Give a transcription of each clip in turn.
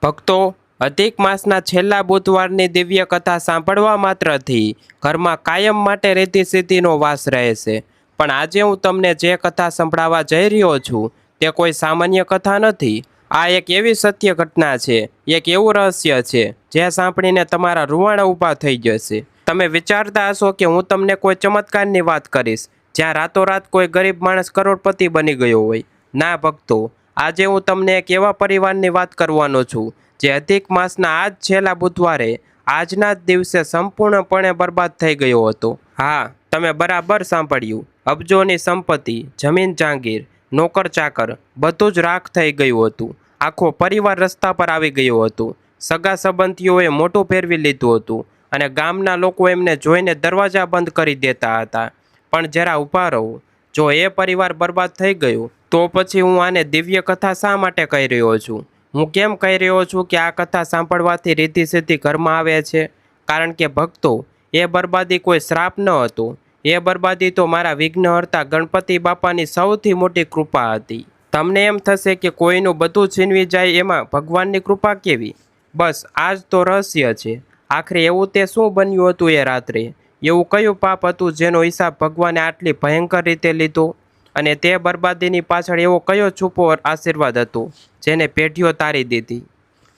ભક્તો, અધિક માસના છેલ્લા બુધવારની દિવ્ય કથા સાંભળવા માત્રથી ઘરમાં કાયમ માટે રીતિ સિદ્ધિનો વાસ રહેશે। પણ આજે હું તમને જે કથા સંભળાવવા જઈ રહ્યો છું તે કોઈ સામાન્ય કથા નથી। આ એક એવી સત્ય ઘટના છે, એક એવું રહસ્ય છે જે સાંભળીને તમારા રૂવાણા ઊભા થઈ જશે। તમે વિચારતા હશો કે હું તમને કોઈ ચમત્કારની વાત કરીશ જ્યાં રાતોરાત કોઈ ગરીબ માણસ કરોડપતિ બની ગયો હોય। ના ભક્તો, આજે હું તમને એક એવા પરિવારની વાત કરવાનો છું જે અધિક માસના આજ છેલ્લા બુધવારે આજના જ દિવસે સંપૂર્ણપણે બરબાદ થઈ ગયો હતો। હા, તમે બરાબર સાંભળ્યું। અબજોની સંપત્તિ, જમીન જાગીર, નોકર ચાકર બધું જ રાખ થઈ ગયું હતું। આખો પરિવાર રસ્તા પર આવી ગયો હતો। સગા સંબંધીઓએ મોઢું ફેરવી લીધું હતું અને ગામના લોકો એમને જોઈને દરવાજા બંધ કરી દેતા હતા। પણ જરા ઊભા રહો, જો એ પરિવાર બરબાદ થઈ ગયો તો પછી હું આને દિવ્ય કથા શા માટે કહી રહ્યો છું? હું કેમ કહી રહ્યો છું કે આ કથા સાંભળવાથી રીતિ સિદ્ધિ ઘરમાં આવે છે? કારણ કે ભક્તો, એ બરબાદી કોઈ શ્રાપ ન હતો। એ બરબાદી તો મારા વિઘ્નહર્તા ગણપતિ બાપાની સૌથી મોટી કૃપા હતી। તમને એમ થશે કે કોઈનું બધું છીનવી જાય એમાં ભગવાનની કૃપા કેવી? બસ આ જ તો રહસ્ય છે। આખરે એવું તે શું બન્યું હતું એ રાત્રે? એવું કયું પાપ હતું જેનો હિસાબ ભગવાને આટલી ભયંકર રીતે લીધો? અને તે બરબાદીની પાછળ એવો કયો છુપો આશીર્વાદ હતો જેને પેઢીઓ તારી દીધી?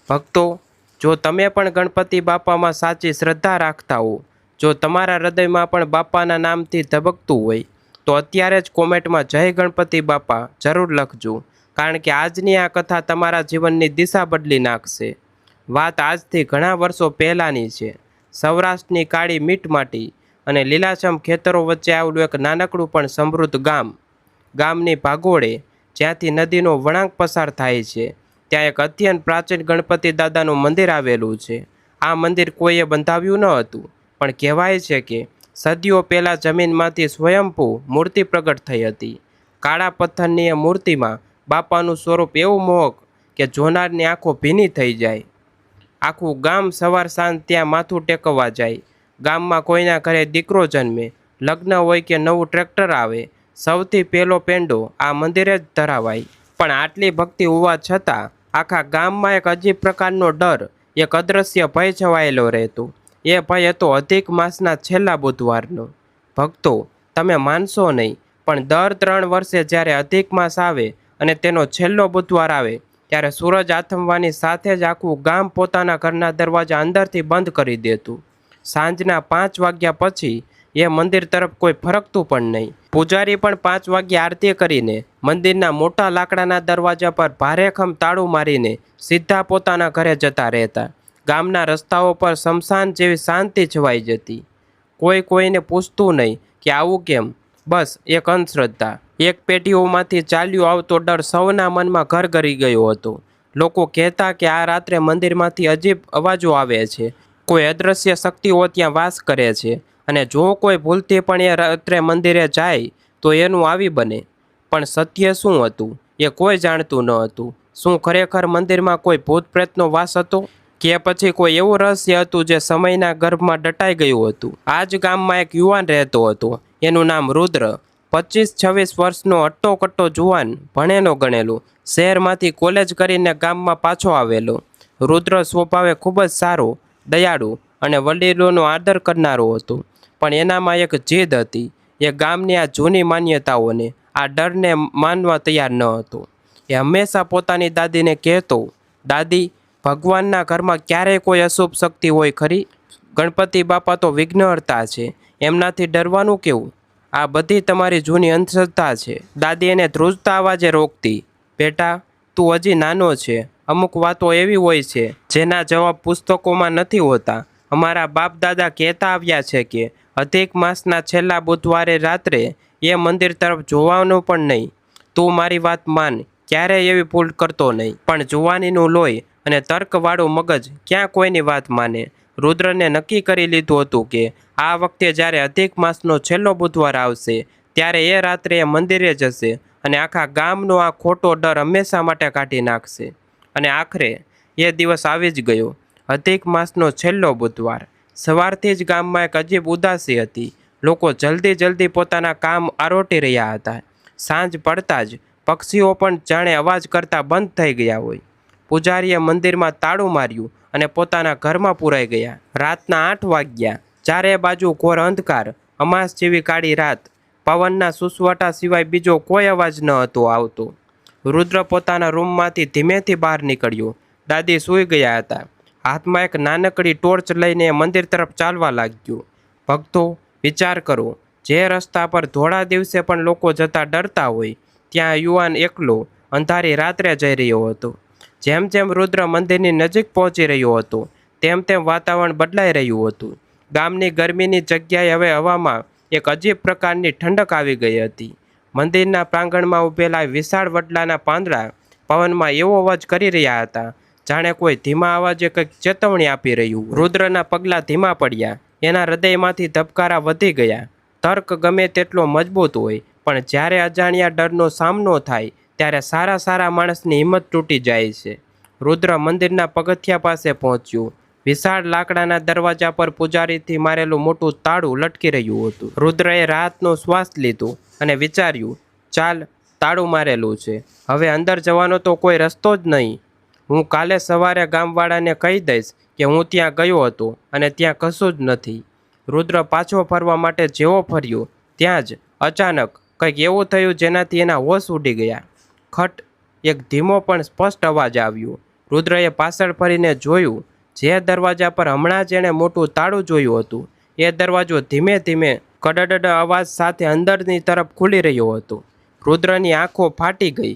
ભક્તો, જો તમે પણ ગણપતિ બાપામાં સાચી શ્રદ્ધા રાખતા હો, જો તમારા હૃદયમાં પણ બાપાના નામથી ધબકતું હોય, તો અત્યારે જ કોમેન્ટમાં જય ગણપતિ બાપા જરૂર લખજો। કારણ કે આજની આ કથા તમારા જીવનની દિશા બદલી નાખશે। વાત આજથી ઘણા વર્ષો પહેલાંની છે। સૌરાષ્ટ્રની કાળી મીઠ માટી અને લીલાછમ ખેતરો વચ્ચે આવેલું એક નાનકડું પણ સમૃદ્ધ ગામ। ગામની ભાગોળે જ્યાંથી નદીનો વળાંક પસાર થાય છે ત્યાં એક અત્યંત પ્રાચીન ગણપતિ દાદાનું મંદિર આવેલું છે। આ મંદિર કોઈએ બંધાવ્યું ન હતું, પણ કહેવાય છે કે સદીઓ પહેલાં જમીનમાંથી સ્વયંભૂ મૂર્તિ પ્રગટ થઈ હતી। કાળા પથ્થરની એ મૂર્તિમાં બાપાનું સ્વરૂપ એવું મોહક કે જોનારની આંખો ભીની થઈ જાય। આખું ગામ સવાર સાંજ ત્યાં માથું ટેકવવા જાય। ગામમાં કોઈના ઘરે દીકરો જન્મે, લગ્ન હોય કે નવું ટ્રેક્ટર આવે, સૌથી પહેલો પેંડો આ મંદિરે જ ધરાવાય। પણ આટલી ભક્તિ હોવા છતાં આખા ગામમાં એક અજીબ પ્રકારનો ડર, એક અદૃશ્ય ભય છવાયેલો રહેતો। એ ભય હતો અધિક માસના છેલ્લા બુધવારનો। ભક્તો, તમે માનશો નહીં, પણ દર 3 વર્ષે જ્યારે અધિક માસ આવે અને તેનો છેલ્લો બુધવાર આવે ત્યારે સૂરજ આથમવાની સાથે જ આખું ગામ પોતાના ઘરના દરવાજા અંદરથી બંધ કરી દેતું। સાંજના 5 વાગ્યા પછી એ મંદિર તરફ કોઈ ફરકતું પણ નહીં। પૂજારી પણ 5 વાગ્યે આરતી કરીને મંદિરના મોટા લાકડાના દરવાજા પર ભારેખમ તાળું મારીને સીધા પોતાના ઘરે જતા રહેતા। ગામના રસ્તાઓ પર શમશાન જેવી શાંતિ છવાઈ જતી। કોઈ કોઈને પૂછતું નહીં કે આવું કેમ, બસ એક અંધશ્રદ્ધા, એક પેઢીઓમાંથી ચાલ્યો આવતો ડર સૌના મનમાં ઘર કરી ગયો હતો। લોકો કહેતા કે આ રાત્રે મંદિરમાંથી અજીબ અવાજો આવે છે, કોઈ અદૃશ્ય શક્તિઓ ત્યાં વાસ કરે છે, અને જો કોઈ ભૂલથી પણ એ રાત્રે મંદિરે જાય તો એનું આવી બને। પણ સત્ય શું હતું એ કોઈ જાણતું ન હતું। શું ખરેખર મંદિરમાં કોઈ ભૂત પ્રેતનો વાસ હતો, કે પછી કોઈ એવું રહસ્ય હતું જે સમયના ગર્ભમાં દટાઈ ગયું હતું? આ જ ગામમાં એક યુવાન રહેતો હતો। એનું નામ રુદ્ર। 25-26 વર્ષનો અટ્ટો-કટ્ટો જુવાન, ભણેલો ગણેલો, શહેરમાંથી કોલેજ કરીને ગામમાં પાછો આવેલો। રુદ્ર સ્વભાવે ખૂબ જ સારો, દયાળુ અને વડીલોનો આદર કરનારો હતો। પણ એનામાં એક જીદ હતી। એ ગામની આ જૂની માન્યતાઓને, આ ડરને માનવા તૈયાર ન હતો। એ હંમેશા પોતાની દાદીને કહેતો, દાદી, ભગવાનના ઘરમાં ક્યારેય કોઈ અશુભ શક્તિ હોય ખરી? ગણપતિ બાપા તો વિઘ્નહર્તા છે, એમનાથી ડરવાનું કેવું? આ બધી તમારી જૂની અંધશ્રદ્ધા છે। દાદી એને ધ્રુજતા અવાજે રોકતી, બેટા, તું હજી નાનો છે। અમુક વાતો એવી હોય છે જેના જવાબ પુસ્તકોમાં નથી હોતા। અમારા બાપ દાદા કહેતા આવ્યા છે કે અધિક માસના છેલ્લા બુધવારે રાત્રે એ મંદિર તરફ જોવાનું પણ નહીં। તું મારી વાત માન, ક્યારેય એવી ભૂલ કરતો નહીં। પણ જુવાનીનું લોહી અને તર્કવાળું મગજ ક્યાં કોઈની વાત માને? રુદ્રને નક્કી કરી લીધું હતું કે આ વખતે જ્યારે અધિક માસનો છેલ્લો બુધવાર આવશે ત્યારે એ રાત્રે એ મંદિરે જશે અને આખા ગામનો આ ખોટો ડર હંમેશા માટે કાઢી નાખશે। અને આખરે એ દિવસ આવી જ ગયો, અધિક માસનો છેલ્લો બુધવાર। સવારથી જ ગામમાં એક અજીબ ઉદાસી હતી। લોકો જલ્દી પોતાના કામ આરોટી રહ્યા હતા। સાંજ પડતા જ પક્ષીઓ પણ જાણે અવાજ કરતા બંધ થઈ ગયા હોય। પૂજારીએ મંદિરમાં તાળું માર્યું અને પોતાના ઘરમાં પુરાઈ ગયા. રાતના 8 વાગ્યા. ચારે બાજુ ઘોર અંધકાર, અમાસ જેવી કાળી રાત. પવનના સુસવાટા સિવાય બીજો કોઈ અવાજ ન હતો આવતો. રુદ્ર પોતાના રૂમમાંથી ધીમેથી બહાર નીકળ્યો. દાદી સૂઈ ગયા હતા. હાથમાં એક નાનકડી ટોર્ચ લઈને મંદિર તરફ ચાલવા લાગ્યો. ભક્તો, વિચાર કરો, જે રસ્તા પર ધોળા દિવસે પણ લોકો જતા ડરતા હોય, ત્યાં યુવાન એકલો અંધારી રાત્રે જઈ રહ્યો હતો. જેમ જેમ રુદ્ર મંદિરની નજીક પહોંચી રહ્યો હતો, તેમ તેમ વાતાવરણ બદલાઈ રહ્યું હતું. ગામની ગરમીની જગ્યાએ હવે હવામાં એક અજીબ પ્રકારની ઠંડક આવી ગઈ હતી. મંદિરના પ્રાંગણમાં ઊભેલા વિશાળ વડલાના પાંદડા પવનમાં એવો અવાજ કરી રહ્યા હતા, જાણે કોઈ ધીમા અવાજે કંઈક ચેતવણી આપી રહ્યું. રુદ્રના પગલાં ધીમા પડ્યા. એના હૃદયમાંથી ધબકારા વધી ગયા. તર્ક ગમે તેટલો મજબૂત હોય, પણ જ્યારે અજાણ્યા ડરનો સામનો થાય ત્યારે સારા માણસની હિંમત તૂટી જાય છે. રુદ્ર મંદિરના પગથિયા પાસે પહોંચ્યું. વિશાળ લાકડાના દરવાજા પર પૂજારીથી મારેલું મોટું તાળું લટકી રહ્યું હતું. રુદ્રએ રાહતનો શ્વાસ લીધો અને વિચાર્યું, ચાલ, તાળું મારેલું છે, હવે અંદર જવાનો તો કોઈ રસ્તો જ નહીં. હું કાલે સવારે ગામવાળાને કહી દઈશ કે હું ત્યાં ગયો હતો અને ત્યાં કશું જ નથી. રુદ્ર પાછો ફરવા માટે જેવો ફર્યો, ત્યાં જ અચાનક કંઈક એવું થયું જેનાથી એના હોશ ઉડી ગયા. ખટ, એક ધીમો પણ સ્પષ્ટ અવાજ આવ્યો. રુદ્રએ પાછળ ફરીને જોયું. જે દરવાજા પર હમણાં જ એણે મોટું તાળું જોયું હતું, એ દરવાજો ધીમે ધીમે કડડડ અવાજ સાથે અંદરની તરફ ખુલી રહ્યો હતો. રુદ્રની આંખો ફાટી ગઈ.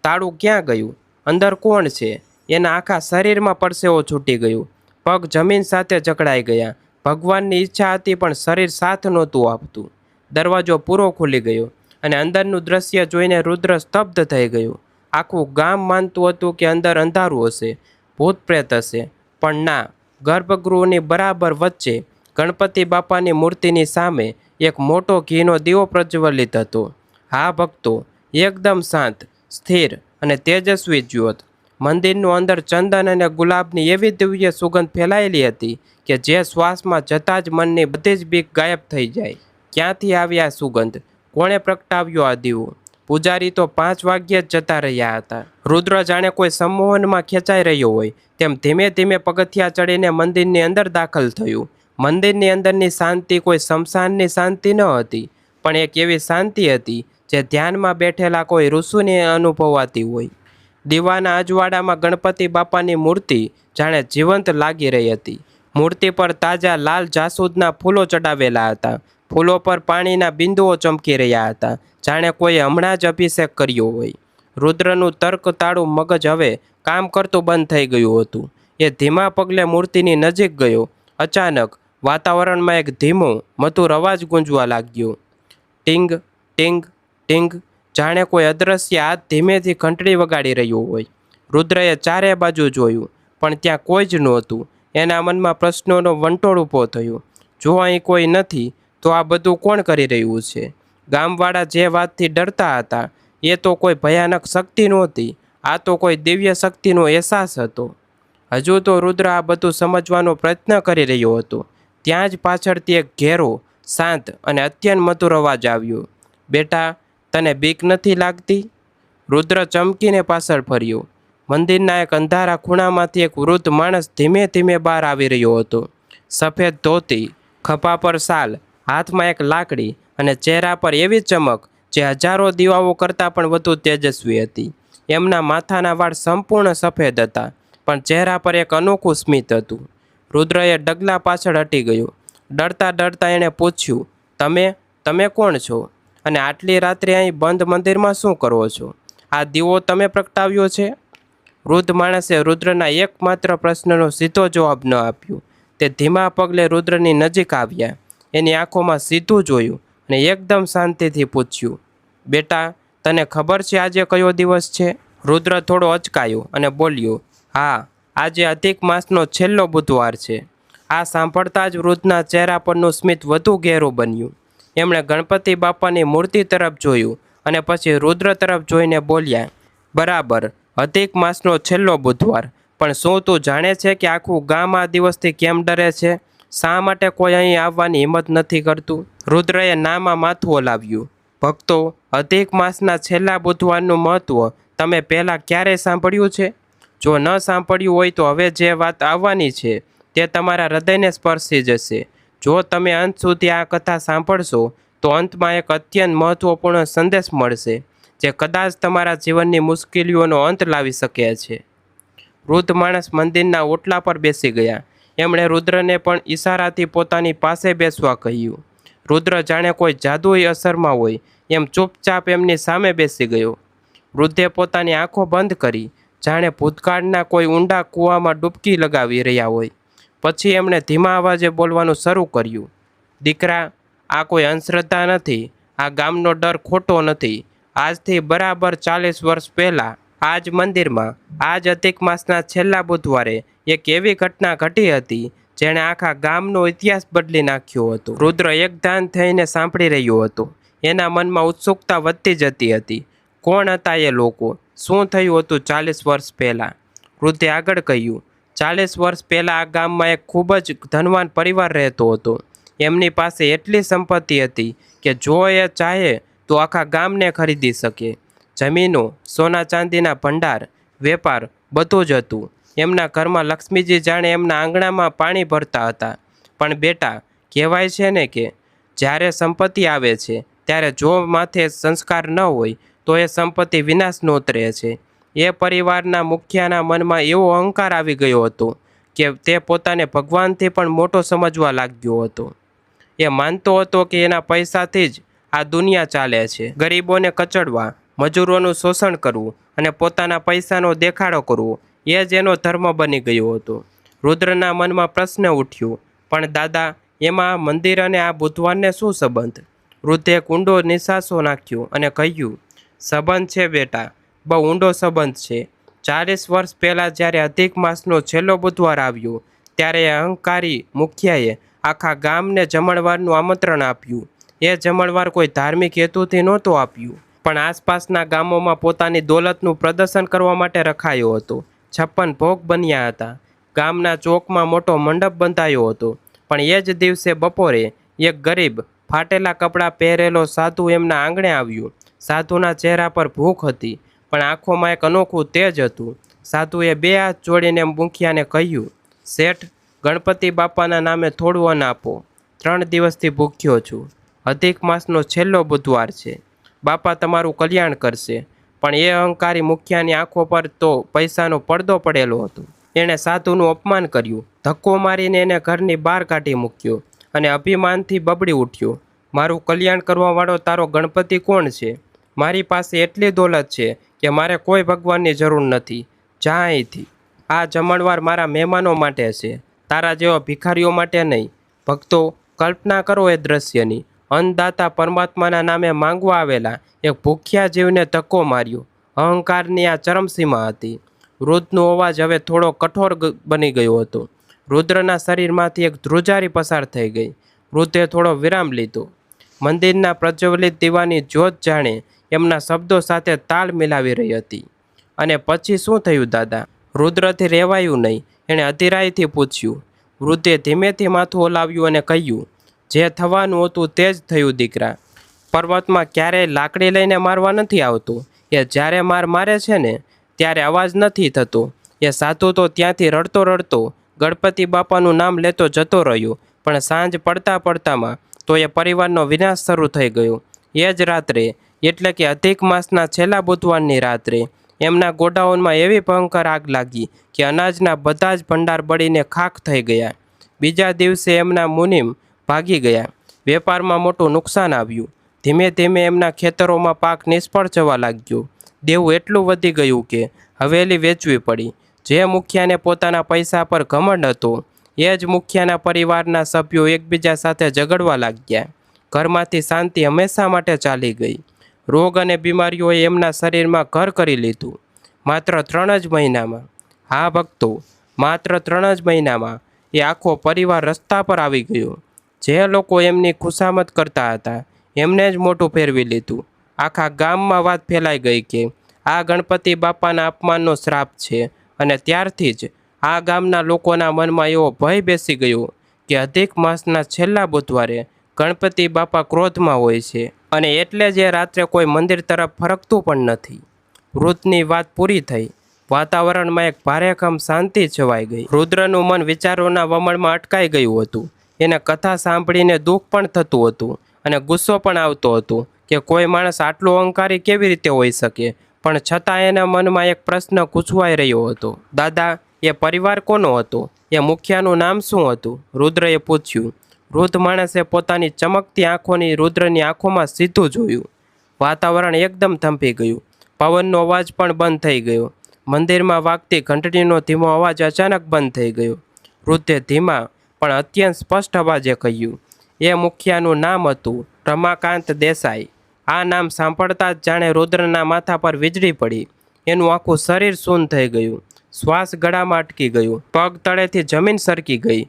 તાળું ક્યાં ગયું? અંદર કોણ છે? એના આખા શરીરમાં પરસેવો છૂટી ગયું. પગ જમીન સાથે જકડાઈ ગયા. ભગવાનની ઈચ્છા હતી પણ શરીર સાથ નહોતું આપતું. દરવાજો પૂરો ખુલી ગયો અને અંદરનું દ્રશ્ય જોઈને રુદ્ર સ્તબ્ધ થઈ ગયું. આખું ગામ માનતું હતું કે અંદર અંધારું હશે, ભૂત પ્રેત હશે, પણ ના. ગર્ભગૃહની બરાબર વચ્ચે ગણપતિ બાપાની મૂર્તિની સામે એક મોટો ઘીનો દીવો પ્રજ્વલિત હતો. હા ભક્તો, એકદમ શાંત, સ્થિર અને તેજસ્વી જ્યોત. મંદિરનું અંદર ચંદન અને ગુલાબની એવી દિવ્ય સુગંધ ફેલાયેલી હતી કે જે શ્વાસમાં જતાં જ મનની બધી જ બીક ગાયબ થઈ જાય. ક્યાંથી આવી આ સુગંધ? કોણે પ્રગટાવ્યો આ દીવો? પૂજારી તો 5 વાગ્યે જ જતા રહ્યા હતા. રુદ્ર જાણે કોઈ સંમોહનમાં ખેંચાઈ રહ્યો હોય તેમ ધીમે ધીમે પગથિયા ચડીને મંદિરની અંદર દાખલ થયું. મંદિરની અંદરની શાંતિ કોઈ સ્મશાનની શાંતિ ન હતી, પણ એક એવી શાંતિ હતી જે ધ્યાનમાં બેઠેલા કોઈ ઋષિને અનુભવાતી હોય. દીવાના અજવાળામાં ગણપતિ બાપાની મૂર્તિ જાણે જીવંત લાગી રહી હતી. મૂર્તિ પર તાજા લાલ જાસૂદના ફૂલો ચડાવેલા હતા. ફૂલો પર પાણીના બિંદુઓ ચમકી રહ્યા હતા, જાણે કોઈએ હમણાં જ અભિષેક કર્યો હોય. રુદ્રનું તર્કતાળું મગજ હવે કામ કરતું બંધ થઈ ગયું હતું. એ ધીમા પગલે મૂર્તિની નજીક ગયો. અચાનક વાતાવરણમાં એક ધીમો મધુર અવાજ ગુંજવા લાગ્યો. ટીંગ ટીંગ ટીંગ, જાણે કોઈ અદૃશ્ય હાથ ધીમેથી ઘંટડી વગાડી રહ્યું હોય. રુદ્રએ ચારે બાજુ જોયું, પણ ત્યાં કોઈ જ નહોતું. એના મનમાં પ્રશ્નોનો વંટોળ ઊભો થયો. જો અહીં કોઈ નથી તો આ બધું કોણ કરી રહ્યું છે? ગામવાળા જે વાતથી ડરતા હતા એ તો કોઈ ભયાનક શક્તિ નહોતી, આ તો કોઈ દિવ્ય શક્તિનો અહેસાસ હતો. હજુ તો રુદ્ર આ બધું સમજવાનો પ્રયત્ન કરી રહ્યો હતો. ત્યાં જ પાછળથી એક ઘેરો, શાંત અને અત્યંત મધુર અવાજ આવ્યો. બેટા, તને બીક નથી લાગતી? રુદ્ર ચમકીને પાછળ ફર્યો. મંદિરના એક અંધારા ખૂણામાંથી એક વૃદ્ધ માણસ ધીમે ધીમે બહાર આવી રહ્યો હતો. સફેદ ધોતી, ખભા પર શાલ, હાથમાં એક લાકડી અને ચહેરા પર એવી ચમક જે હજારો દીવાઓ કરતાં પણ વધુ તેજસ્વી હતી. એમના માથાના વાળ સંપૂર્ણ સફેદ હતા, પણ ચહેરા પર એક અનોખું સ્મિત હતું. રુદ્રએ ડગલા પાછળ હટી ગયો. ડરતા ડરતા એણે પૂછ્યું, તમે કોણ છો? અને આટલી રાત્રે અહીં બંધ મંદિરમાં શું કરો છો? આ દીવો તમે પ્રગટાવ્યો છે? વૃદ્ધ માણસે રુદ્રના એકમાત્ર પ્રશ્નનો સીધો જવાબ ન આપ્યો. તે ધીમા પગલે રુદ્રની નજીક આવ્યા. એની આંખોમાં સીધું જોયું અને એકદમ શાંતિથી પૂછ્યું, બેટા, તને ખબર છે આજે કયો દિવસ છે? રુદ્ર થોડો અચકાયો અને બોલ્યો, હા, આજે અધિક માસનો છેલ્લો બુધવાર છે. આ સાંભળતા જ વૃદ્ધના ચહેરા પરનું સ્મિત વધુ ઘેરું બન્યું. એમણે ગણપતિ બાપાની મૂર્તિ તરફ જોયું અને પછી રુદ્ર તરફ જોઈને બોલ્યા, બરાબર, અધિક માસનો છેલ્લો બુધવાર. પણ શું તું જાણે છે કે આખું ગામ આ દિવસથી કેમ ડરે છે? શા માટે કોઈ અહીં આવવાની હિંમત નથી કરતું? રુદ્રએ નામાં માથું હલાવ્યું. ભક્તો, અધિક માસના છેલ્લા બુધવારનું મહત્ત્વ તમે પહેલાં ક્યારેય સાંભળ્યું છે? જો ન સાંભળ્યું હોય તો હવે જે વાત આવવાની છે તે તમારા હૃદયને સ્પર્શી જશે. જો તમે અંત સુધી આ કથા સાંભળશો તો અંતમાં એક અત્યંત મહત્વપૂર્ણ સંદેશ મળશે જે કદાચ તમારા જીવનની મુશ્કેલીઓનો અંત લાવી શકે છે. વૃદ્ધ માણસ મંદિરના ઓટલા પર બેસી ગયા. એમણે રુદ્રને પણ ઈશારાથી પોતાની પાસે બેસવા કહ્યું. રુદ્ર જાણે કોઈ જાદુઈ અસરમાં હોય એમ ચૂપચાપ એમની સામે બેસી ગયો. વૃદ્ધે પોતાની આંખો બંધ કરી, જાણે ભૂતકાળના કોઈ ઊંડા કૂવામાં ડૂબકી લગાવી રહ્યા હોય. પછી એમણે ધીમા અવાજે બોલવાનું શરૂ કર્યું. દીકરા, આ કોઈ અંધશ્રદ્ધા નથી. આ ગામનો ડર ખોટો નથી. આજથી બરાબર 40 વર્ષ પહેલાં આ જ મંદિરમાં આ જ અધિક માસના છેલ્લા બુધવારે એક એવી ઘટના ઘટી હતી જેણે આખા ગામનો ઇતિહાસ બદલી નાખ્યો હતો. રુદ્ર એકધાન થઈને સાંભળી રહ્યો હતો. એના મનમાં ઉત્સુકતા વધતી જતી હતી. કોણ હતા એ લોકો? શું થયું હતું 40 વર્ષ પહેલાં? વૃદ્ધે આગળ કહ્યું. 40 વર્ષ પહેલાં આ ગામમાં એક ખૂબ જ ધનવાન પરિવાર રહેતો હતો. એમની પાસે એટલી સંપત્તિ હતી કે જો એ ચાહે તો આખા ગામને ખરીદી શકે. જમીનો, સોના ચાંદીના ભંડાર, વેપાર બધું જ હતું. એમના ઘરમાં લક્ષ્મીજી જાણે એમના આંગણામાં પાણી ભરતા હતા. પણ બેટા, કહેવાય છે ને કે જ્યારે સંપત્તિ આવે છે ત્યારે જો માથે સંસ્કાર ન હોય તો એ સંપત્તિ વિનાશ નોતરે છે. એ પરિવારના મુખિયાના મનમાં એવો અહંકાર આવી ગયો હતો કે તે પોતાને ભગવાનથી પણ મોટો સમજવા લાગ્યો હતો. એ માનતો હતો કે એના પૈસાથી જ આ દુનિયા ચાલે છે. ગરીબોને કચડવા, મજૂરોનું શોષણ કરવું અને પોતાના પૈસાનો દેખાડો કરવો એ જ એનો ધર્મ બની ગયો હતો. રુદ્રના મનમાં પ્રશ્ન ઉઠ્યો, પણ દાદા, એમાં મંદિર અને આ બુધવારને શું સંબંધ? વૃદ્ધે ઊંડો નિશ્વાસો નાખ્યો અને કહ્યું, સંબંધ છે બેટા, બહુ ઊંડો સંબંધ છે. 40 વર્ષ પહેલાં જ્યારે અધિક માસનો છેલ્લો બુધવાર આવ્યો ત્યારે એ અહંકારી મુખિયાએ આખા ગામને જમણવારનું આમંત્રણ આપ્યું. એ જમણવાર કોઈ ધાર્મિક હેતુથી નહોતું આપ્યું, પણ આસપાસના ગામોમાં પોતાની દોલતનું પ્રદર્શન કરવા માટે રખાયો હતો. 56 ભોગ બન્યા હતા. ગામના ચોકમાં મોટો મંડપ બંધાયો હતો. પણ એ જ દિવસે બપોરે એક ગરીબ, ફાટેલા કપડાં પહેરેલો સાધુ એમના આંગણે આવ્યો. સાધુના ચહેરા પર ભૂખ હતી, પણ આંખોમાં એક અનોખું તેજ હતું. સાધુએ 2 હાથ જોડીને મુખિયાને કહ્યું, શેઠ, ગણપતિ બાપાના નામે થોડું અન્ન આપો. 3 દિવસથી ભૂખ્યો છું. અધિક માસનો છેલ્લો બુધવાર છે. બાપા તમારું કલ્યાણ કરશે. પણ એ અહંકારી મુખિયાની આંખો પર તો પૈસાનો પડદો પડેલો હતો. એણે સાધુનું અપમાન કર્યું, ધક્કો મારીને એને ઘરની બહાર કાઢી મૂક્યો અને અભિમાનથી બબડી ઉઠ્યો, મારું કલ્યાણ કરવાવાળો તારો ગણપતિ કોણ છે? મારી પાસે એટલી દોલત છે કે મારે કોઈ ભગવાનની જરૂર નથી. જા અહીંથી. આ જમણવાર મારા મહેમાનો માટે છે, તારા જેવા ભિખારીઓ માટે નહીં. ભક્તો, કલ્પના કરો એ દ્રશ્યની. અન્નદાતા પરમાત્માના નામે માંગવા આવેલા એક ભૂખ્યા જીવને ધક્કો માર્યો. અહંકારની આ ચરમસીમા હતી. વૃદ્ધનો અવાજ હવે થોડો કઠોર બની ગયો હતો. રુદ્રના શરીરમાંથી એક ધ્રુજારી પસાર થઈ ગઈ. વૃદ્ધે થોડો વિરામ લીધો. મંદિરના પ્રજ્વલિત દીવાની જ્યોત જાણે એમના શબ્દો સાથે તાલ મિલાવી રહી હતી. અને પછી શું થયું દાદા? રુદ્રથી રહેવાયું નહીં. એણે અધીરાઈથી પૂછ્યું. વૃદ્ધે ધીમેથી માથું હલાવ્યું અને કહ્યું, જે થવાનું હતું તે જ થયું દીકરા. પર્વતમાં ક્યારેય લાકડી લઈને મારવા નથી આવતો. એ જ્યારે માર મારે છે ને ત્યારે અવાજ નથી થતો. એ સાધુ તો ત્યાંથી રડતો રડતો ગણપતિ બાપાનું નામ લેતો જતો રહ્યો, પણ સાંજ પડતા પડતામાં તો એ પરિવારનો વિનાશ શરૂ થઈ ગયો. એ જ રાત્રે, એટલે કે અધિક માસના છેલ્લા બુધવારની રાત્રે, એમના ગોડાઉનમાં એવી ભયંકર આગ લાગી કે અનાજના બધા જ ભંડાર બળીને ખાખ થઈ ગયા. બીજા દિવસે એમના મુનિમ ભાગી ગયા. વેપારમાં મોટું નુકસાન આવ્યું. ધીમે ધીમે એમના ખેતરોમાં પાક નિષ્ફળ જવા લાગ્યો. દેવું એટલું વધી ગયું કે હવેલી વેચવી પડી. જે મુખિયાને પોતાના પૈસા પર ઘમંડ હતો, એ જ મુખિયાના પરિવારના સભ્યો એકબીજા સાથે ઝઘડવા લાગ્યા. ઘરમાંથી શાંતિ હંમેશા માટે ચાલી ગઈ. રોગ અને બીમારીઓએ એમના શરીરમાં ઘર કરી લીધું. માત્ર 3 જ મહિનામાં, હા ભક્તો, માત્ર 3 જ મહિનામાં એ આખો પરિવાર રસ્તા પર આવી ગયો. જે લોકો એમની ખુશામત કરતા હતા એમને જ મોટું ફેરવી લીધું. આખા ગામમાં વાત ફેલાઈ ગઈ કે આ ગણપતિ બાપાના અપમાનનો શ્રાપ છે. અને ત્યારથી જ આ ગામના લોકોના મનમાં એવો ભય બેસી ગયો કે અધિક માસના છેલ્લા બુધવારે ગણપતિ બાપા ક્રોધમાં હોય છે, અને એટલે જ એ રાત્રે કોઈ મંદિર તરફ ફરકતું પણ નથી. વૃદ્ધની વાત પૂરી થઈ. વાતાવરણમાં એક ભારેખમ શાંતિ છવાઈ ગઈ. રુદ્રનું મન વિચારોના વમળમાં અટકાઈ ગયું હતું. એને કથા સાંભળીને દુઃખ પણ થતું હતું અને ગુસ્સો પણ આવતો હતો કે કોઈ માણસ આટલો અહંકારી કેવી રીતે હોઈ શકે, પણ છતાં એના મનમાં એક પ્રશ્ન ગૂંચવાઈ રહ્યો હતો. દાદા, એ પરિવાર કોનો હતો? એ મુખિયાનું નામ શું હતું? રુદ્રએ પૂછ્યું. વૃદ્ધ માણસે પોતાની ચમકતી આંખોની રુદ્રની આંખોમાં સીધું જોયું. વાતાવરણ એકદમ થંભી ગયું. પવનનો અવાજ પણ બંધ થઈ ગયો. મંદિરમાં વાગતી ઘંટડીનો ધીમો અવાજ અચાનક બંધ થઈ ગયો. વૃદ્ધે ધીમા પણ અત્યંત સ્પષ્ટ અવાજે કહ્યું, એ મુખિયાનું નામ હતું રમાકાંત દેસાઈ. આ નામ સાંભળતા જ જાણે રુદ્રના માથા પર વીજળી પડી. એનું આખું શરીર શૂન્ય થઈ ગયું. શ્વાસ ગળામાં અટકી ગયું. પગ તળેથી જમીન સરકી ગઈ.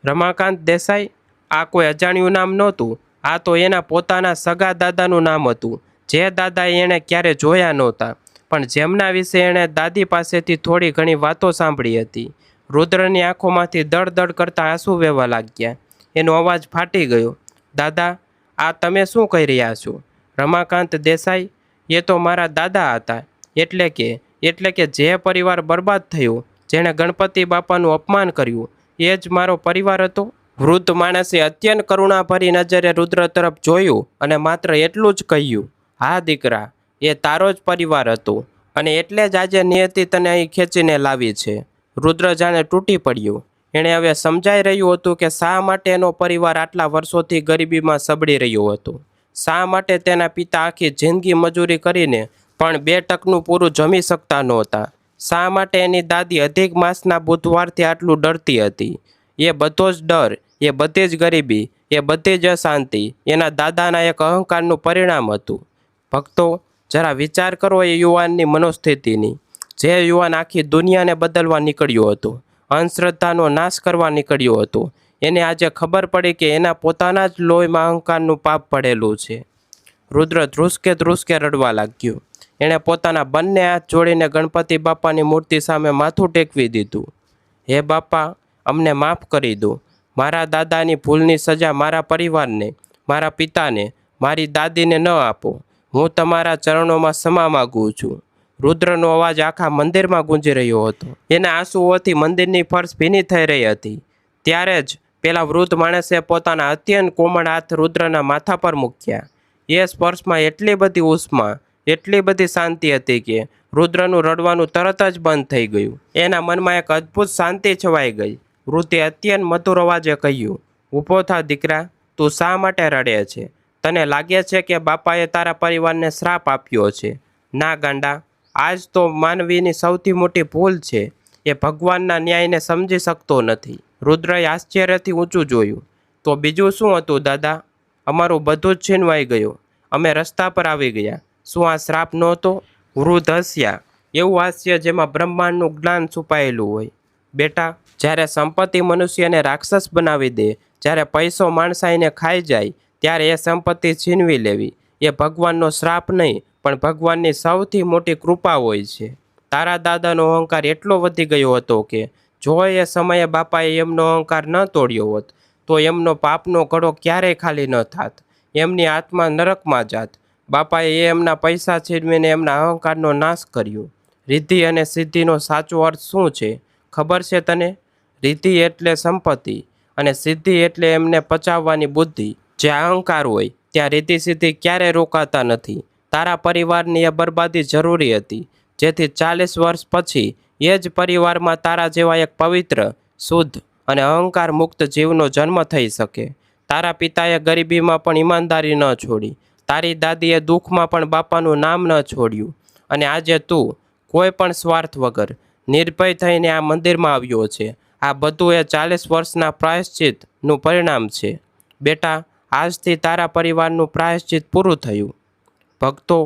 રમાકાંત દેસાઈ? આ કોઈ અજાણ્યું નામ નહોતું. આ તો એના પોતાના સગા દાદાનું નામ હતું, જે દાદાએ એણે ક્યારે જોયા નહોતા, પણ જેમના વિશે એણે દાદી પાસેથી થોડી ઘણી વાતો સાંભળી હતી. રુદ્રની આંખોમાંથી દળદળ કરતા આંસુ વહેવા લાગ્યા. એનો અવાજ ફાટી ગયો. દાદા, આ તમે શું કહી રહ્યા છો? રમાકાંત દેસાઈ? એ તો મારા દાદા હતા. એટલે કે જે પરિવાર બરબાદ થયો, જેણે ગણપતિ બાપાનું અપમાન કર્યું, એ જ મારો પરિવાર હતો? વૃદ્ધ માણસે અત્યંત કરુણાભરી નજરે રુદ્ર તરફ જોયું અને માત્ર એટલું જ કહ્યું, હા દીકરા, એ તારો જ પરિવાર હતો અને એટલે જ આજે નિયતિ તને અહીં ખેંચીને લાવી છે. રુદ્ર જાણે તૂટી પડ્યો. એણે હવે સમજાઈ રહ્યું હતું કે શા માટે એનો પરિવાર આટલા વર્ષોથી ગરીબીમાં સબળી રહ્યો હતો. શા માટે તેના પિતા આખી જિંદગી મજૂરી કરીને પણ 2 ટકનું પૂરું જમી શકતા નહોતા. શા માટે એની દાદી અધિક માસના બુધવારથી આટલું ડરતી હતી. એ બધો જ ડર, એ બધી જ ગરીબી, એ બધી જ અશાંતિ એના દાદાના એક અહંકારનું પરિણામ હતું. ભક્તો, જરા વિચાર કરો એ યુવાનની મનોસ્થિતિની. જે યુવાન આખી દુનિયાને બદલવા નીકળ્યો હતો, અંધશ્રદ્ધાનો નાશ કરવા નીકળ્યો હતો, એને આજે ખબર પડી કે એના પોતાના જ લોહીમાં અહંકારનું પાપ પડેલું છે. રુદ્ર ધ્રુસકે રડવા લાગ્યો. એણે પોતાના બંને હાથ જોડીને ગણપતિ બાપાની મૂર્તિ સામે માથું ટેકવી દીધું. હે બાપા, અમને માફ કરી દો. મારા દાદાની ભૂલની સજા મારા પરિવારને, મારા પિતાને, મારી દાદીને ન આપો. હું તમારા ચરણોમાં ક્ષમા માગું છું. રુદ્રનો અવાજ આખા મંદિરમાં ગુંજી રહ્યો હતો. એના આંસુઓથી મંદિરની ફર્શ ભીની થઈ રહી હતી. ત્યારે જ પેલા વૃદ્ધ માણસે પોતાના અત્યંત કોમળ હાથ રુદ્રના માથા પર મૂક્યા. એ સ્પર્શમાં એટલી બધી ઉષ્મા, એટલી બધી શાંતિ હતી કે રુદ્રનું રડવાનું તરત જ બંધ થઈ ગયું. એના મનમાં એક અદ્ભુત શાંતિ છવાઈ ગઈ. વૃદ્ધે અત્યંત મધુર અવાજે કહ્યું, ઊભો થા દીકરા, તું શા માટે રડે છે? તને લાગે છે કે બાપાએ તારા પરિવારને શ્રાપ આપ્યો છે? ના ગાંડા, આજ તો માનવીની સૌથી મોટી ભૂલ છે. એ ભગવાનના ન્યાયને સમજી શકતો નથી. રુદ્રએ આશ્ચર્યથી ઊંચું જોયું. તો બીજું શું હતું દાદા? અમારું બધું જ છીનવાઈ ગયું. અમે રસ્તા પર આવી ગયા. શું આ શ્રાપ નહોતો? વૃદ્ધ હસ્યા, એવું હાસ્ય જેમાં બ્રહ્માંડનું જ્ઞાન છુપાયેલું હોય. બેટા, જ્યારે સંપત્તિ મનુષ્યને રાક્ષસ બનાવી દે, જ્યારે પૈસો માણસાઈને ખાઈ જાય, ત્યારે એ સંપત્તિ છીનવી લેવી એ ભગવાનનો શ્રાપ નહીં, પણ ભગવાનની સૌથી મોટી કૃપા હોય છે. તારા દાદાનો અહંકાર એટલો વધી ગયો હતો કે જો એ સમયે બાપાએ એમનો અહંકાર ન તોડ્યો હોત, તો એમનો પાપનો ઘડો ક્યારેય ખાલી ન થાત. એમની આત્મા નરકમાં જાત. બાપાએ એમના પૈસા છીનવીને એમના અહંકારનો નાશ કર્યો. રિદ્ધિ અને સિદ્ધિનો સાચો અર્થ શું છે ખબર છે તને? રિદ્ધિ એટલે સંપત્તિ અને સિદ્ધિ એટલે એમને પચાવવાની બુદ્ધિ. જ્યાં અહંકાર હોય ત્યાં રિદ્ધિ સિદ્ધિ ક્યારેય રોકાતા નથી. તારા પરિવારની એ બરબાદી જરૂરી હતી, જેથી 40 વર્ષ પછી એ જ પરિવારમાં તારા જેવા એક પવિત્ર, શુદ્ધ અને અહંકાર મુક્ત જીવનો જન્મ થઈ શકે. તારા પિતાએ ગરીબીમાં પણ ઈમાનદારી ન છોડી. તારી દાદીએ દુઃખમાં પણ બાપાનું નામ ન છોડ્યું. અને આજે તું કોઈ પણ સ્વાર્થ વગર નિર્ભય થઈને આ મંદિરમાં આવ્યો છે. આ બધું એ 40 વર્ષના પ્રાયશ્ચિતનું પરિણામ છે. બેટા, આજથી તારા પરિવારનું પ્રાયશ્ચિત પૂરું થયું. ભક્તો,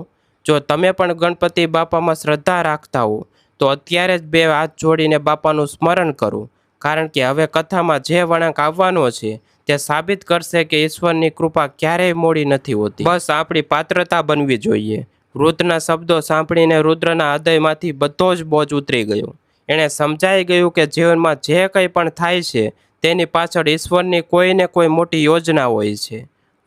જો તમે પણ ગણપતિ બાપામાં શ્રદ્ધા રાખતા હો, તો અત્યારે જ 2 હાથ જોડીને બાપાનું સ્મરણ કરો. કારણ કે હવે કથામાં જે વળાંક આવવાનો છે તે સાબિત કરશે કે ઈશ્વરની કૃપા ક્યારેય મોડી નથી હોતી. બસ આપણી પાત્રતા બનવી જોઈએ. વૃદ્ધના શબ્દો સાંભળીને રુદ્રના હૃદયમાંથી બધો જ બોજ ઉતરી ગયો. એણે સમજાઈ ગયું કે જીવનમાં જે કંઈ પણ થાય છે તેની પાછળ ઈશ્વરની કોઈને કોઈ મોટી યોજના હોય છે.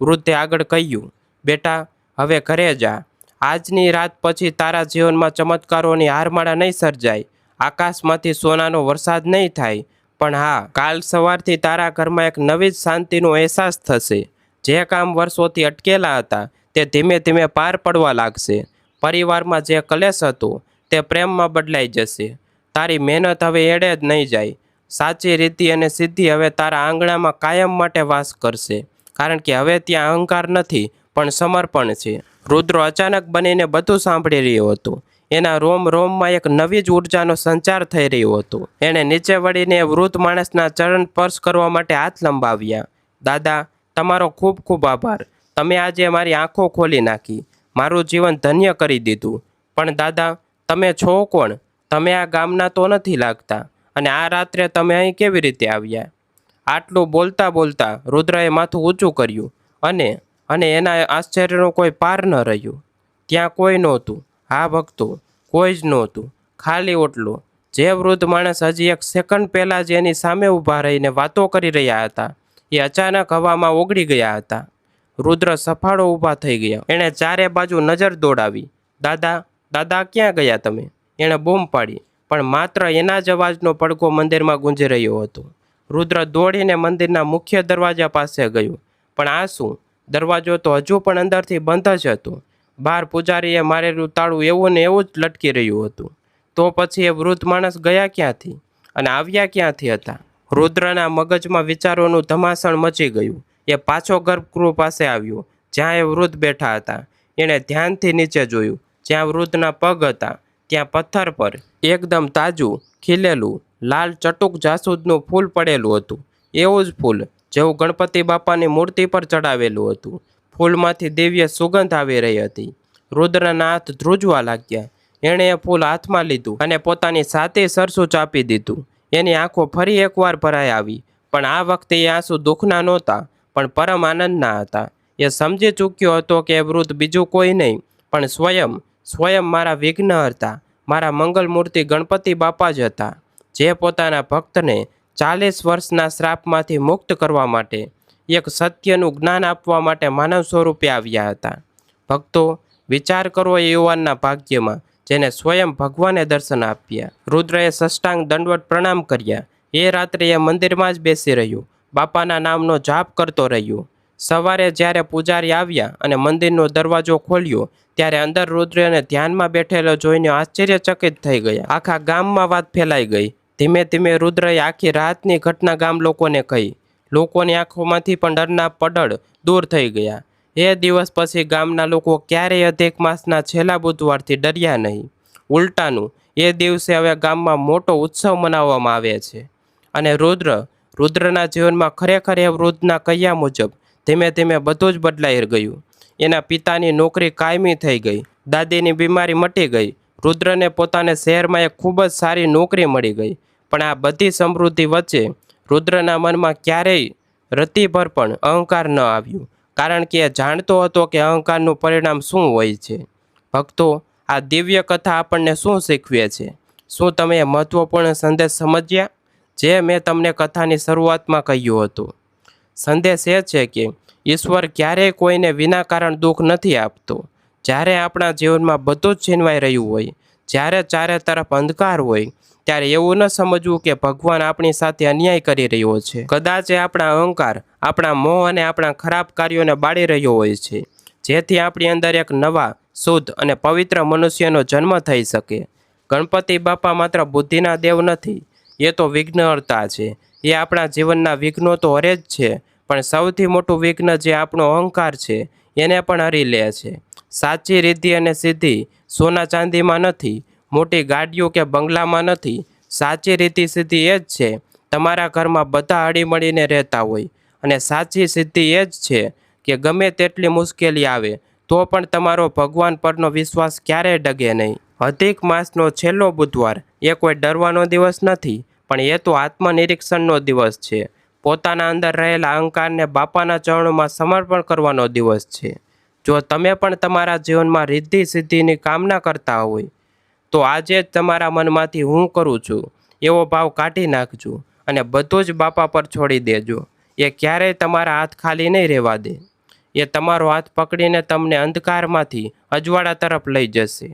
વૃદ્ધે આગળ કહ્યું, બેટા, હવે ઘરે જા. આજની રાત પછી તારા જીવનમાં ચમત્કારોની હારમાળા નહીં સર્જાય, આકાશમાંથી સોનાનો વરસાદ નહીં થાય, પણ હા, કાલ સવારથી તારા ઘરમાં એક નવી જ શાંતિનો અહેસાસ થશે. જે કામ વર્ષોથી અટકેલા હતા તે ધીમે ધીમે પાર પડવા લાગશે. પરિવારમાં જે કલેશ હતો તે પ્રેમમાં બદલાઈ જશે. તારી મહેનત હવે એડે જ નહીં જાય. સાચી રીતિ અને સિદ્ધિ હવે તારા આંગણામાં કાયમ માટે વાસ કરશે, કારણ કે હવે ત્યાં અહંકાર નથી પણ સમર્પણ છે. રુદ્ર અચાનક બનીને બધું સાંભળી રહ્યો હતો. એના રોમ રોમમાં એક નવી જ ઉર્જાનો સંચાર થઈ રહ્યો હતો. એણે નીચે વળીને વૃદ્ધ માણસના ચરણ સ્પર્શ કરવા માટે હાથ લંબાવ્યા. દાદા, તમારો ખૂબ ખૂબ આભાર. તમે આજે મારી આંખો ખોલી નાખી, મારું જીવન ધન્ય કરી દીધું. પણ દાદા, તમે છો કોણ? તમે આ ગામના તો નથી લાગતા, અને આ રાત્રે તમે અહીં કેવી રીતે આવ્યા? આટલું બોલતા બોલતા રુદ્રએ માથું ઊંચું કર્યું, અને એના આશ્ચર્યનો કોઈ પાર ન રહ્યો. ત્યાં કોઈ નહોતું. હા ભક્તો, કોઈ જ નહોતું. ખાલી ઓટલો. જે વૃદ્ધ માણસ હજી એક સેકન્ડ પહેલાં જ એની સામે ઊભા રહીને વાતો કરી રહ્યા હતા, એ અચાનક હવામાં ઓગળી ગયા હતા. રુદ્ર સફાળો ઊભા થઈ ગયા. એણે ચારે બાજુ નજર દોડાવી. દાદા, દાદા, ક્યાં ગયા તમે? એણે બૂમ પાડી, પણ માત્ર એના જ અવાજનો પડઘો મંદિરમાં ગુંજી રહ્યો હતો. રુદ્ર દોડીને મંદિરના મુખ્ય દરવાજા પાસે ગયો. પણ આ શું? દરવાજો તો હજુ પણ અંદરથી બંધ જ હતો. બહાર પૂજારીએ મારેલું તાળું એવું ને એવું જ લટકી રહ્યું હતું. તો પછી એ વૃદ્ધ માણસ ગયા ક્યાંથી અને આવ્યા ક્યાંથી હતા? રુદ્રના મગજમાં વિચારોનું ધમાસણ મચી ગયું. એ પાછો ગર્ભગૃહ પાસે આવ્યો, જ્યાં એ વૃદ્ધ બેઠા હતા. એણે ધ્યાનથી નીચે જોયું. જ્યાં વૃદ્ધના પગ હતા ત્યાં પથ્થર પર એકદમ તાજું, ખીલેલું, લાલ ચટુક જાસૂદનું ફૂલ પડેલું હતું. એવું જ ફૂલ જેવું ગણપતિ બાપાની મૂર્તિ પર ચડાવેલું હતું. ફૂલમાંથી દિવ્ય સુગંધ આવી રહી હતી. રુદ્રના હાથ ધ્રુજવા લાગ્યા. એણે એ ફૂલ હાથમાં લીધું અને પોતાની સાથે સરસું ચાપી દીધું. એની આંખો ફરી એકવાર ભરાઈ આવી, પણ આ વખતે એ આંસુ દુઃખના નહોતા, પણ પરમ આનંદના હતા. એ સમજી ચૂક્યો હતો કે એ વૃદ્ધ બીજું કોઈ નહીં, પણ સ્વયં મારા વિઘ્ન હતા, મારા મંગલમૂર્તિ ગણપતિ બાપા જ હતા, જે પોતાના ભક્તને 40 વર્ષના શ્રાપમાંથી મુક્ત કરવા માટે, એક સત્યનું જ્ઞાન આપવા માટે માનવ સ્વરૂપે આવ્યા હતા. ભક્તો, વિચાર કરો એ યુવાનના ભાગ્યમાં, જેને સ્વયં ભગવાને દર્શન આપ્યા. રુદ્રએ સષ્ટાંગ દંડવત પ્રણામ કર્યા. એ રાત્રે એ મંદિરમાં જ બેસી રહ્યો, બાપાના નામનો જાપ કરતો રહ્યો. સવારે જ્યારે પૂજારી આવ્યા અને મંદિરનો દરવાજો ખોલ્યો, ત્યારે અંદર રુદ્રને ધ્યાનમાં બેઠેલો જોઈને આશ્ચર્યચકિત થઈ ગયા. આખા ગામમાં વાત ફેલાઈ ગઈ. ધીમે ધીમે રુદ્રએ આખી રાતની ઘટના ગામ લોકોને કહી. લોકોની આંખોમાંથી પણ ડરના પડળ દૂર થઈ ગયા. એ દિવસ પછી ગામના લોકો ક્યારેય અધિક માસના છેલ્લા બુધવારથી ડર્યા નહીં. ઉલટાનું, એ દિવસે હવે ગામમાં મોટો ઉત્સવ મનાવવામાં આવે છે. અને રુદ્રના જીવનમાં ખરેખર એ વૃદ્ધના કહ્યા મુજબ ધીમે ધીમે બધું જ બદલાઈ ગયું. એના પિતાની નોકરી કાયમી થઈ ગઈ. દાદીની બીમારી મટી ગઈ. રુદ્રને પોતાને શહેરમાં એક ખૂબ જ સારી નોકરી મળી ગઈ. પણ આ બધી સમૃદ્ધિ વચ્ચે રુદ્રના મનમાં ક્યારેય રતિભર પણ અહંકાર ન આવ્યું, કારણ કે એ જાણતો હતો કે અહંકારનું પરિણામ શું હોય છે. ભક્તો, આ દિવ્ય કથા આપણને શું શીખવે છે? શું તમે એ મહત્વપૂર્ણ સંદેશ સમજ્યા, જે મેં તમને કથાની શરૂઆતમાં કહ્યું હતું? સંદેશ એ છે કે ઈશ્વર ક્યારેય કોઈને વિના કારણ દુઃખ નથી આપતો. જ્યારે આપણા જીવનમાં બધું જ છીનવાઈ રહ્યું હોય, જ્યારે ચારે તરફ અંધકાર હોય, ત્યારે એવું ન સમજવું કે ભગવાન આપણી સાથે અન્યાય કરી રહ્યો છે. કદાચ એ આપણા અહંકાર, આપણા મોહ અને આપણા ખરાબ કાર્યોને બાળી રહ્યો હોય છે, જેથી આપણી અંદર એક નવા, શુદ્ધ અને પવિત્ર મનુષ્યનો જન્મ થઈ શકે. ગણપતિ બાપા માત્ર બુદ્ધિના દેવ નથી, એ તો વિઘ્નહર્તા છે. એ આપણા જીવનના વિઘ્નો તો હરે જ છે, પણ સૌથી મોટું વિઘ્ન જે આપણો અહંકાર છે, એને પણ હરી લે છે. સાચી રીતિ અને સિદ્ધિ સોના ચાંદીમાં નથી, મોટી ગાડીઓ કે બંગલામાં નથી. સાચી રીતિ સિદ્ધિ એ જ છે તમારા ઘરમાં બધા હળીમળીને રહેતા હોય. અને સાચી સિદ્ધિ એ જ છે કે ગમે તેટલી મુશ્કેલી આવે તો પણ તમારો ભગવાન પરનો વિશ્વાસ ક્યારેય ડગે નહીં. અધિક માસનો છેલ્લો બુધવાર એ કોઈ ડરવાનો દિવસ નથી, પણ એ તો આત્મનિરીક્ષણનો દિવસ છે. પોતાના અંદર રહેલા અહંકારને બાપાના ચરણોમાં સમર્પણ કરવાનો દિવસ છે. જો તમે પણ તમારા જીવનમાં રિદ્ધિ સિદ્ધિની કામના કરતા હોય, તો આજે જ તમારા મનમાંથી હું કરું છું એવો ભાવ કાઢી નાખજો અને બધું જ બાપા પર છોડી દેજો. એ ક્યારેય તમારા હાથ ખાલી નહીં રહેવા દે. એ તમારો હાથ પકડીને તમને અંધકારમાંથી અજવાળા તરફ લઈ જશે.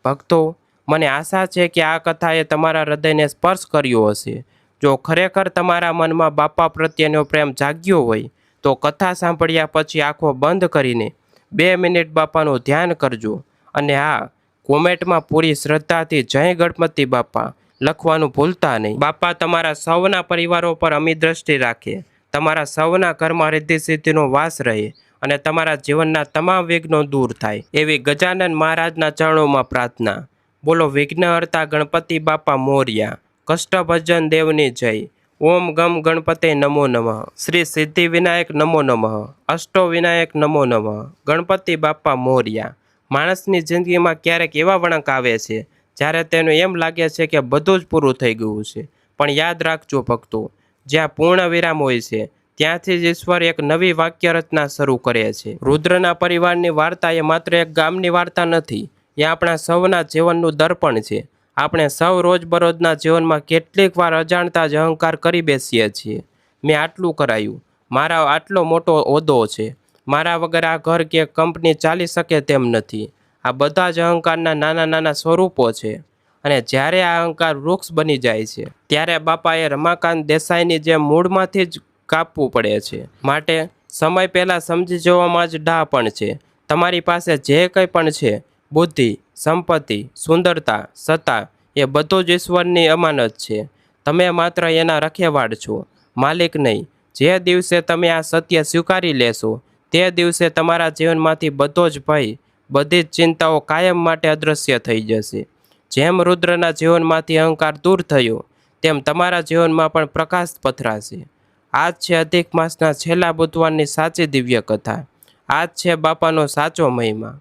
ભક્તો, મને આશા છે કે આ કથાએ તમારા હૃદયને સ્પર્શ કર્યો હશે. જો ખરેખર તમારા મનમાં બાપા પ્રત્યેનો પ્રેમ જાગ્યો હોય તો કથા સાંભળ્યા પછી આંખો બંધ કરીને 2 મિનિટ બાપાનું ધ્યાન કરજો. અને હા, કોમેન્ટમાં પૂરી શ્રદ્ધાથી જય ગણપતિ બાપા લખવાનું ભૂલતા નહીં. બાપા તમારા સૌના પરિવારો પર અમી દ્રષ્ટિ રાખે, તમારા સૌના ઘરમાં રિદ્ધિ સિદ્ધિનો વાસ રહે અને તમારા જીવનના તમામ વિઘ્નો દૂર થાય એવી ગજાનન મહારાજના ચરણોમાં પ્રાર્થના. બોલો વિઘ્નહર્તા ગણપતિ બાપા મોર્યા. કષ્ટભજન દેવની જય. ઓમ ગમ ગણપતે નમો નમઃ. શ્રી સિદ્ધિ વિનાયક નમો નમઃ. અષ્ટો વિનાયક નમો નમઃ. ગણપતિ બાપા મોર્યા. માણસની જિંદગીમાં ક્યારેક એવા વળાંક આવે છે જ્યારે તેનું એમ લાગે છે કે બધું જ પૂરું થઈ ગયું છે. પણ યાદ રાખજો ભક્તો, જ્યાં પૂર્ણ વિરામ હોય છે ત્યાંથી જ ઈશ્વર એક નવી વાક્ય રચના શરૂ કરે છે. રુદ્રના પરિવારની વાર્તા એ માત્ર એક ગામની વાર્તા નથી, એ આપણા સૌના જીવનનું દર્પણ છે. આપણે સૌ રોજબરોજના જીવનમાં કેટલીક વાર અજાણતા જ અહંકાર કરી બેસીએ છીએ. મેં આટલું કરાયું, મારા આટલો મોટો હોદ્દો છે, મારા વગર આ ઘર કે કંપની ચાલી શકે તેમ નથી. આ બધા જ અહંકારના નાના નાના સ્વરૂપો છે. અને જ્યારે આ અહંકાર વૃક્ષ બની જાય છે ત્યારે બાપાએ રમાકાંત દેસાઈની જેમ મૂળમાંથી જ કાપવું પડે છે. માટે સમય પહેલાં સમજી જવામાં જ ડાપણ છે. તમારી પાસે જે કંઈ પણ છે, બુદ્ધિ, સંપત્તિ, સુંદરતા, સત્તા, એ બધું જ ઈશ્વરની અમાનત છે. તમે માત્ર એના રખેવાળ છો, માલિક નહીં. જે દિવસે તમે આ સત્ય સ્વીકારી લેશો તે દિવસે તમારા જીવનમાંથી બધો જ ભય, બધી જ ચિંતાઓ કાયમ માટે અદૃશ્ય થઈ જશે. જેમ રુદ્રના જીવનમાંથી અહંકાર દૂર થયો તેમ તમારા જીવનમાં પણ પ્રકાશ પથરાશે. આ જ છે અધિક માસના છેલ્લા બુધવારની સાચી દિવ્ય કથા. આ જ છે બાપાનો સાચો મહિમા.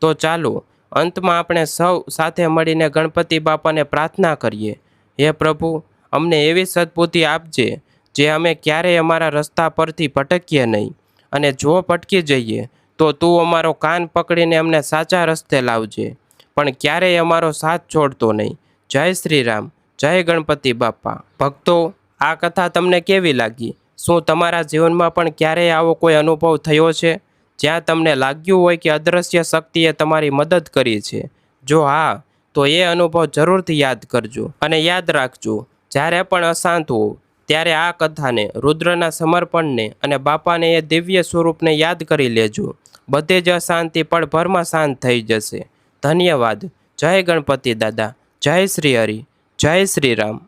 તો ચાલો અંતમાં આપણે સૌ સાથે મળીને ગણપતિ બાપાને પ્રાર્થના કરીએ. હે પ્રભુ, અમને એવી સદબુદ્ધિ આપજે જે અમે ક્યારેય અમારા રસ્તા પરથી ભટકીએ નહીં, અને જો ભટકી જઈએ તો તું અમારો કાન પકડીને અમને સાચા રસ્તે લાવજે, પણ ક્યારેય અમારો સાથ છોડતો નહીં. જય શ્રી રામ, જય ગણપતિ બાપા. ભક્તો, આ કથા તમને કેવી લાગી? શું તમારા જીવનમાં પણ ક્યારેય આવો કોઈ અનુભવ થયો છે જ્યાં તમને લાગ્યું હોય કે અદૃશ્ય શક્તિએ તમારી મદદ કરી છે? જો હા, તો એ અનુભવ જરૂરથી યાદ કરજો. અને યાદ રાખજો, જ્યારે પણ અશાંત હો ત્યારે આ કથાને, રુદ્રના સમર્પણને અને બાપાને એ દિવ્ય સ્વરૂપને યાદ કરી લેજો. બધે જ અશાંતિ પળભરમાં શાંત થઈ જશે. ધન્યવાદ. જય ગણપતિ દાદા. જય શ્રી હરિ. જય શ્રી રામ.